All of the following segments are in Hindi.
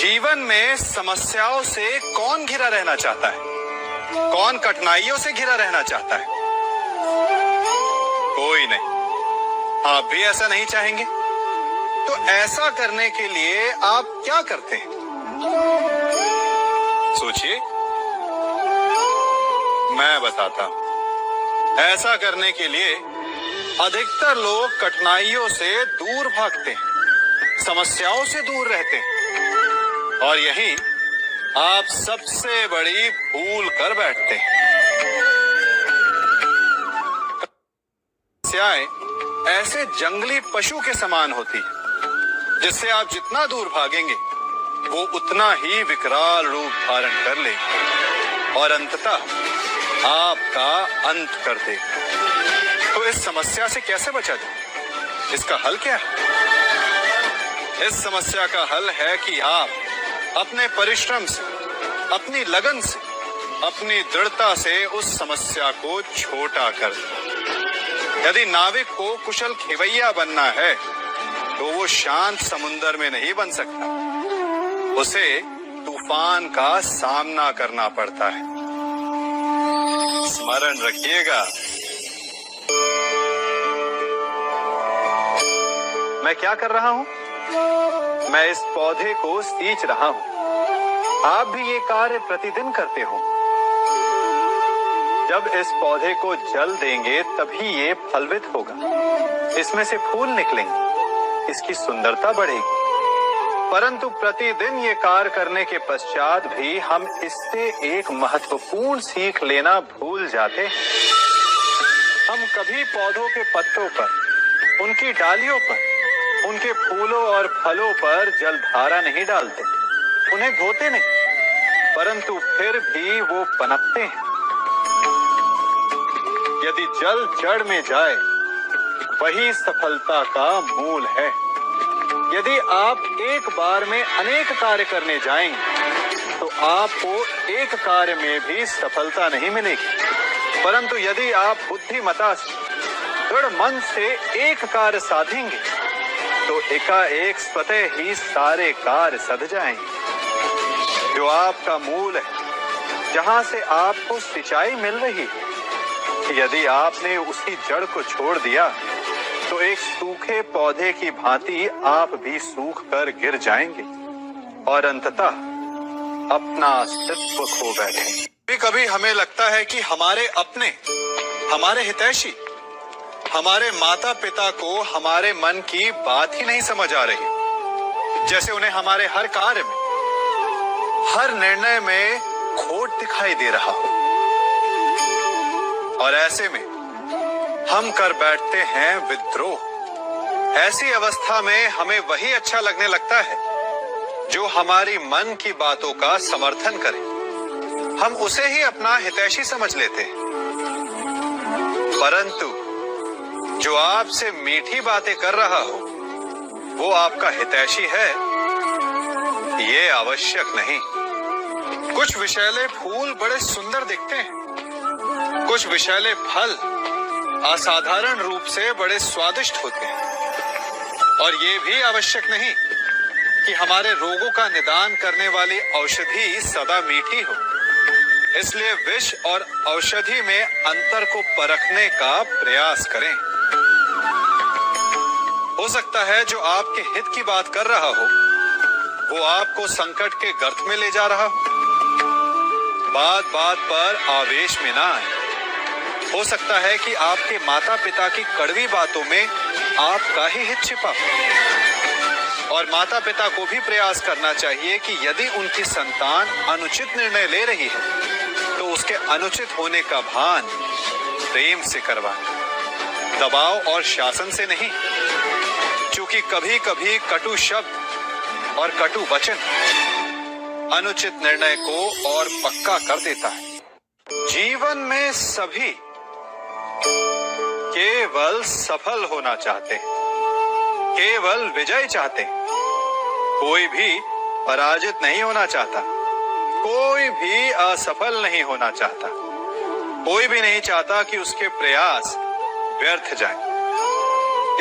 जीवन में समस्याओं से कौन घिरा रहना चाहता है? कौन कठिनाइयों से घिरा रहना चाहता है? कोई नहीं। आप भी ऐसा नहीं चाहेंगे? तो ऐसा करने के लिए आप क्या करते हैं? सोचिए, मैं बताता हूं। ऐसा करने के लिए अधिकतर लोग कठिनाइयों से दूर भागते हैं, समस्याओं से दूर रहते हैं, और यही आप सबसे बड़ी भूल कर बैठते हैं। समस्याएं ऐसे जंगली पशु के समान होती है, जिससे आप जितना दूर भागेंगे वो उतना ही विकराल रूप धारण कर लेगी और अंततः आपका अंत कर देगी। तो इस समस्या से कैसे बचा जाए? इसका हल क्या है? इस समस्या का हल है कि आप अपने परिश्रम से, अपनी लगन से, अपनी दृढ़ता से उस समस्या को छोटा कर दें। यदि नाविक को कुशल खेवैया बनना है तो वो शांत समुद्र में नहीं बन सकता, उसे तूफान का सामना करना पड़ता है। स्मरण रखिएगा। मैं क्या कर रहा हूं? मैं इस पौधे को सींच रहा हूं। आप भी ये कार्य प्रतिदिन करते हो। जब इस पौधे को जल देंगे तभी ये फलवित होगा, इसमें से फूल निकलेंगे, इसकी सुंदरता बढ़ेगी। परंतु प्रतिदिन ये कार्य करने के पश्चात भी हम इससे एक महत्वपूर्ण सीख लेना भूल जाते हैं। हम कभी पौधों के पत्तों पर, उनकी डालियों पर, उनके फूलों और फलों पर जलधारा नहीं डालते, उन्हें धोते नहीं, परंतु फिर भी वो पनपते हैं। यदि जल जड़ में जाए, वही सफलता का मूल है। यदि आप एक बार में अनेक कार्य करने जाएंगे तो आपको एक कार्य में भी सफलता नहीं मिलेगी, परंतु यदि आप बुद्धिमता से, दृढ़ मन से एक कार्य साधेंगे तो एकाएक स्वतः ही सारे कार्य सध जाएंगे। जो आपका मूल है, जहां से आपको सिंचाई मिल रही है, यदि आपने उसी जड़ को छोड़ दिया तो एक सूखे पौधे की भांति आप भी सूख कर गिर जाएंगे और अंततः अपना अस्तित्व खो बैठे। कभी कभी हमें लगता है कि हमारे अपने, हमारे हितैषी, हमारे माता पिता को हमारे मन की बात ही नहीं समझ आ रही, जैसे उन्हें हमारे हर कार्य में, हर निर्णय में खोट दिखाई दे रहा हो। और ऐसे में हम कर बैठते हैं विद्रोह। ऐसी अवस्था में हमें वही अच्छा लगने लगता है जो हमारी मन की बातों का समर्थन करे। हम उसे ही अपना हितैषी समझ लेते हैं। परंतु जो आपसे मीठी बातें कर रहा हो वो आपका हितैषी है, ये आवश्यक नहीं। कुछ विषैले फूल बड़े सुंदर दिखते हैं, कुछ विषैले फल असाधारण रूप से बड़े स्वादिष्ट होते हैं, और ये भी आवश्यक नहीं कि हमारे रोगों का निदान करने वाली औषधि सदा मीठी हो। इसलिए विष और औषधि में अंतर को परखने का प्रयास करें। हो सकता है जो आपके हित की बात कर रहा हो वो आपको संकट के गर्त में ले जा रहा हो। बात बात पर आवेश में ना आए। हो सकता है कि आपके माता पिता की कड़वी बातों में आपका ही हित छिपा हो, और माता पिता को भी प्रयास करना चाहिए कि यदि उनकी संतान अनुचित निर्णय ले रही है तो उसके अनुचित होने का भान प्रेम से करवाएं, दबाव और शासन से नहीं। क्योंकि कभी कभी कटु शब्द और कटु वचन अनुचित निर्णय को और पक्का कर देता है। जीवन में सभी केवल सफल होना चाहते हैं, केवल विजय चाहते हैं। कोई भी पराजित नहीं होना चाहता, कोई भी असफल नहीं होना चाहता, कोई भी नहीं चाहता कि उसके प्रयास व्यर्थ जाएं।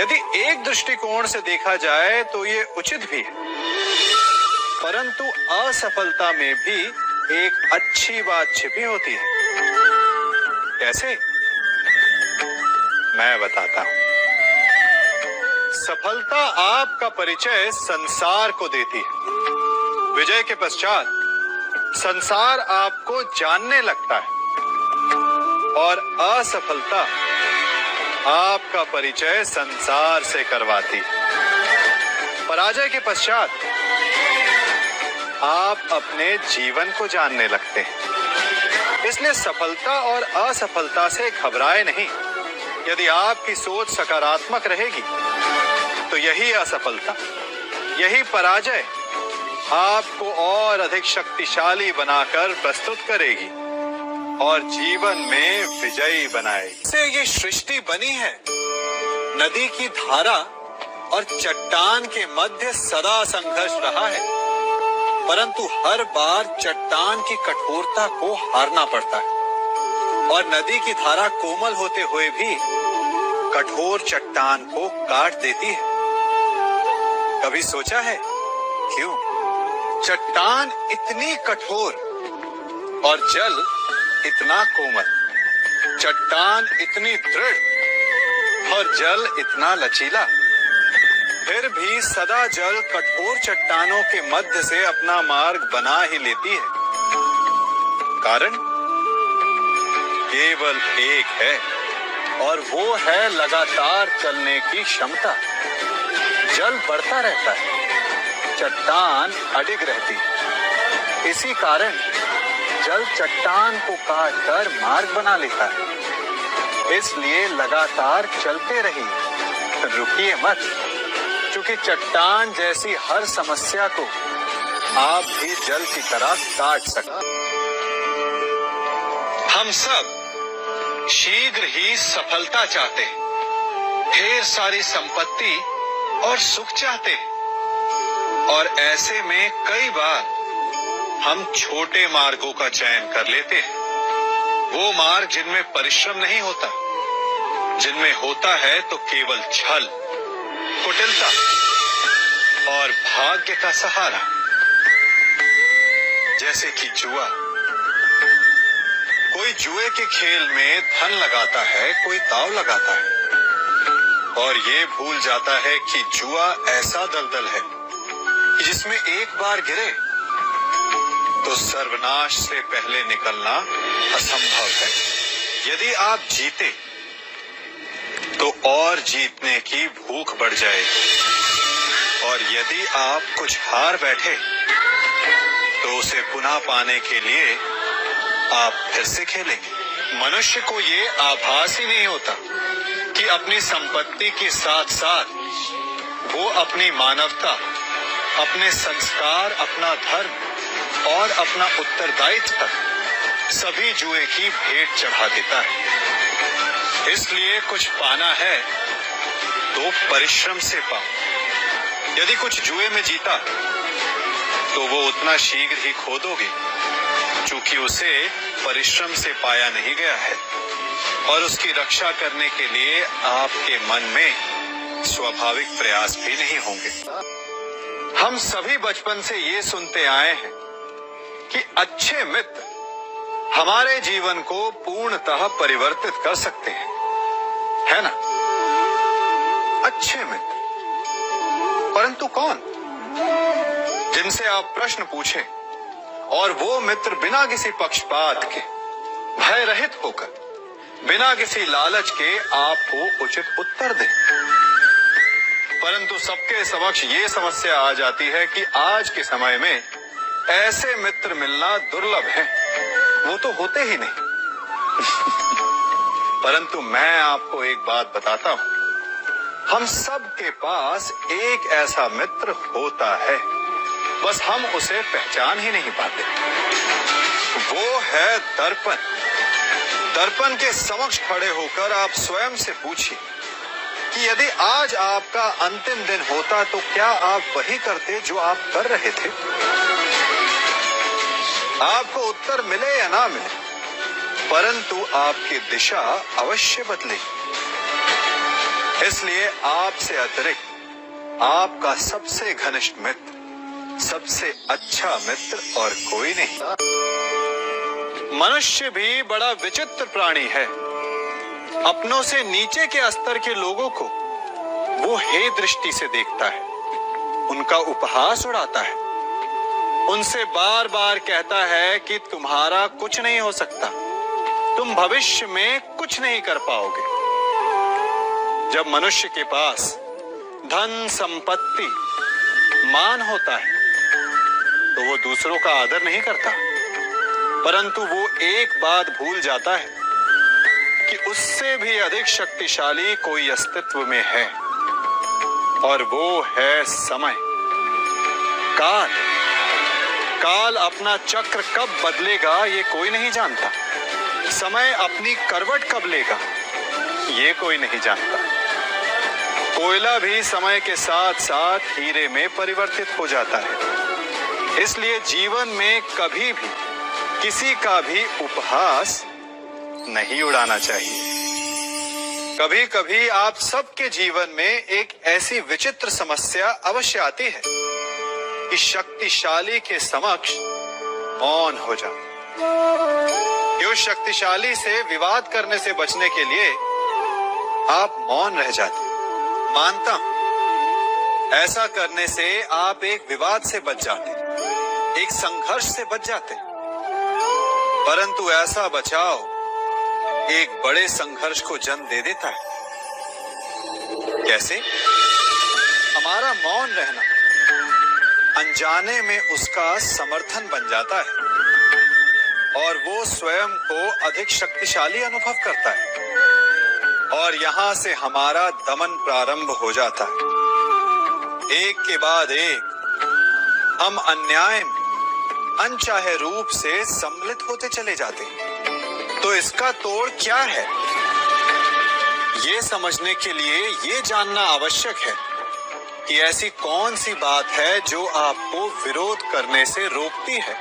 यदि एक दृष्टिकोण से देखा जाए तो ये उचित भी है। परंतु असफलता में भी एक अच्छी बात छिपी होती है। कैसे? मैं बताता हूं। सफलता आपका परिचय संसार को देती है। विजय के पश्चात संसार आपको जानने लगता है और असफलता आपका परिचय संसार से करवाती है। पराजय के पश्चात आप अपने जीवन को जानने लगते हैं। इसलिए सफलता और असफलता से घबराए नहीं। यदि आपकी सोच सकारात्मक रहेगी तो यही असफलता, यही पराजय आपको और अधिक शक्तिशाली बनाकर प्रस्तुत करेगी और जीवन में विजयी बनाएगी। से ये सृष्टि बनी है। नदी की धारा और चट्टान के मध्य सदा संघर्ष रहा है, परंतु हर बार चट्टान की कठोरता को हारना पड़ता है और नदी की धारा कोमल होते हुए भी कठोर चट्टान को काट देती है। कभी सोचा है क्यों? चट्टान इतनी कठोर और जल इतना कोमल, चट्टान इतनी दृढ़ और जल इतना लचीला, फिर भी सदा जल कठोर चट्टानों के मध्य से अपना मार्ग बना ही लेती है। कारण केवल एक है और वो है लगातार चलने की क्षमता। जल बढ़ता रहता है, चट्टान अडिग रहती है। इसी कारण जल चट्टान को काटकर मार्ग बना लेता है। इसलिए लगातार चलते रहिए, रुकिए मत, क्योंकि चट्टान जैसी हर समस्या को आप भी जल की तरह काट सकते। हम सब शीघ्र ही सफलता चाहते हैं, ढेर सारी संपत्ति और सुख चाहते हैं और ऐसे में कई बार हम छोटे मार्गों का चयन कर लेते हैं। वो मार्ग जिनमें परिश्रम नहीं होता, जिनमें होता है तो केवल छल, कुटिलता और भाग्य का सहारा। जैसे कि जुआ। कोई जुए के खेल में धन लगाता है, कोई दांव लगाता है और ये भूल जाता है कि जुआ ऐसा दलदल है कि जिसमें एक बार गिरे तो सर्वनाश से पहले निकलना असंभव है। यदि आप जीते तो और जीतने की भूख बढ़ जाएगी और यदि आप कुछ हार बैठे तो उसे पुनः पाने के लिए आप फिर से खेलेंगे। मनुष्य को ये आभास ही नहीं होता कि अपनी संपत्ति के साथ साथ वो अपनी मानवता, अपने संस्कार, अपना धर्म और अपना उत्तरदायित्व तक सभी जुए की भेंट चढ़ा देता है। इसलिए कुछ पाना है तो परिश्रम से पाओ। यदि कुछ जुए में जीता तो वो उतना शीघ्र ही खो दोगे, क्योंकि उसे परिश्रम से पाया नहीं गया है और उसकी रक्षा करने के लिए आपके मन में स्वाभाविक प्रयास भी नहीं होंगे। हम सभी बचपन से ये सुनते आए हैं कि अच्छे मित्र हमारे जीवन को पूर्णतः परिवर्तित कर सकते हैं, है ना? अच्छे मित्र, परंतु कौन? जिनसे आप प्रश्न पूछें और वो मित्र बिना किसी पक्षपात के, भय रहित होकर, बिना किसी लालच के आपको उचित उत्तर दे। परंतु सबके समक्ष ये समस्या आ जाती है कि आज के समय में ऐसे मित्र मिलना दुर्लभ है, वो तो होते ही नहीं। परंतु मैं आपको एक बात बताता हूं, हम सब के पास एक ऐसा मित्र होता है, बस हम उसे पहचान ही नहीं पाते। वो है दर्पण। दर्पण के समक्ष खड़े होकर आप स्वयं से पूछिए कि यदि आज आपका अंतिम दिन होता तो क्या आप वही करते जो आप कर रहे थे? आपको उत्तर मिले या ना मिले, परंतु आपकी दिशा अवश्य बदलेगी। इसलिए आपसे अतिरिक्त आपका सबसे घनिष्ठ मित्र, सबसे अच्छा मित्र और कोई नहीं। मनुष्य भी बड़ा विचित्र प्राणी है। अपनों से नीचे के स्तर के लोगों को वो हे दृष्टि से देखता है, उनका उपहास उड़ाता है, उनसे बार बार कहता है कि तुम्हारा कुछ नहीं हो सकता, तुम भविष्य में कुछ नहीं कर पाओगे। जब मनुष्य के पास धन, संपत्ति, मान होता है तो वो दूसरों का आदर नहीं करता, परंतु वो एक बात भूल जाता है कि उससे भी अधिक शक्तिशाली कोई अस्तित्व में है, और वो है समय। काल काल अपना चक्र कब बदलेगा ये कोई नहीं जानता। समय अपनी करवट कब लेगा ये कोई नहीं जानता। कोयला भी समय के साथ साथ हीरे में परिवर्तित हो जाता है। इसलिए जीवन में कभी भी किसी का भी उपहास नहीं उड़ाना चाहिए। कभी कभी आप सबके जीवन में एक ऐसी विचित्र समस्या अवश्य आती है कि शक्तिशाली के समक्ष मौन हो जाओ। उस शक्तिशाली से विवाद करने से बचने के लिए आप मौन रह जाते। मानता हूं ऐसा करने से आप एक विवाद से बच जाते, एक संघर्ष से बच जाते, परंतु ऐसा बचाव एक बड़े संघर्ष को जन्म दे देता है। कैसे? हमारा मौन रहना अनजाने में उसका समर्थन बन जाता है और वो स्वयं को अधिक शक्तिशाली अनुभव करता है, और यहां से हमारा दमन प्रारंभ हो जाता है। एक के बाद एक हम अन्याय में अनचाहे रूप से सम्मिलित होते चले जाते हैं। तो इसका तोड़ क्या है? ये समझने के लिए ये जानना आवश्यक है कि ऐसी कौन सी बात है जो आपको विरोध करने से रोकती है।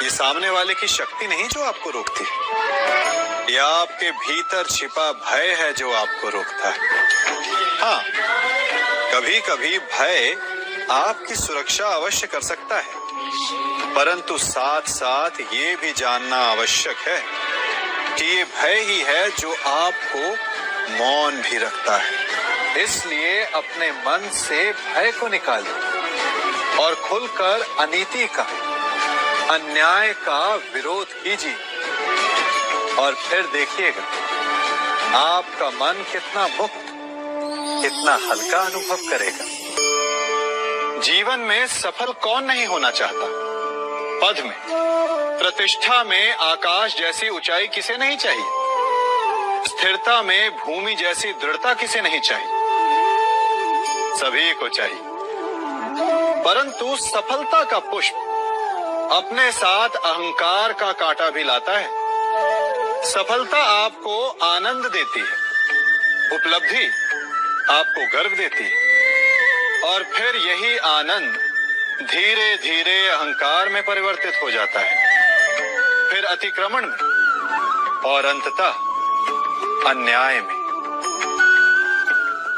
ये सामने वाले की शक्ति नहीं जो आपको रोकती है, या आपके भीतर छिपा भय है जो आपको रोकता है। हाँ, कभी कभी भय आपकी सुरक्षा अवश्य कर सकता है, परंतु साथ साथ ये भी जानना आवश्यक है कि ये भय ही है जो आपको मौन भी रखता है। इसलिए अपने मन से भय को निकालिए और खुलकर अनीति का, अन्याय का विरोध कीजिए, और फिर देखिएगा आपका मन कितना मुक्त, कितना हल्का अनुभव करेगा। जीवन में सफल कौन नहीं होना चाहता? पद में, प्रतिष्ठा में आकाश जैसी ऊंचाई किसे नहीं चाहिए? स्थिरता में भूमि जैसी दृढ़ता किसे नहीं चाहिए? सभी को चाहिए, परंतु सफलता का पुष्प अपने साथ अहंकार का कांटा भी लाता है। सफलता आपको आनंद देती है, उपलब्धि आपको गर्व देती है, और फिर यही आनंद धीरे धीरे अहंकार में परिवर्तित हो जाता है, फिर अतिक्रमण में, और अंततः अन्याय में।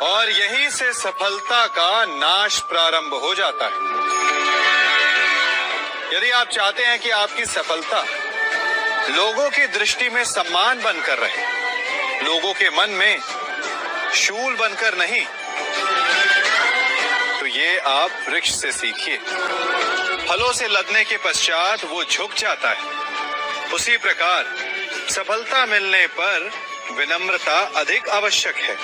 और यहीं से सफलता का नाश प्रारंभ हो जाता है। यदि आप चाहते हैं कि आपकी सफलता लोगों की दृष्टि में सम्मान बनकर रहे, लोगों के मन में शूल बनकर नहीं, तो ये आप वृक्ष से सीखिए। फलों से लदने के पश्चात वो झुक जाता है। उसी प्रकार सफलता मिलने पर विनम्रता अधिक आवश्यक है,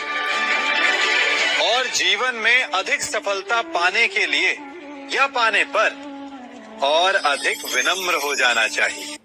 और जीवन में अधिक सफलता पाने के लिए या पाने पर और अधिक विनम्र हो जाना चाहिए।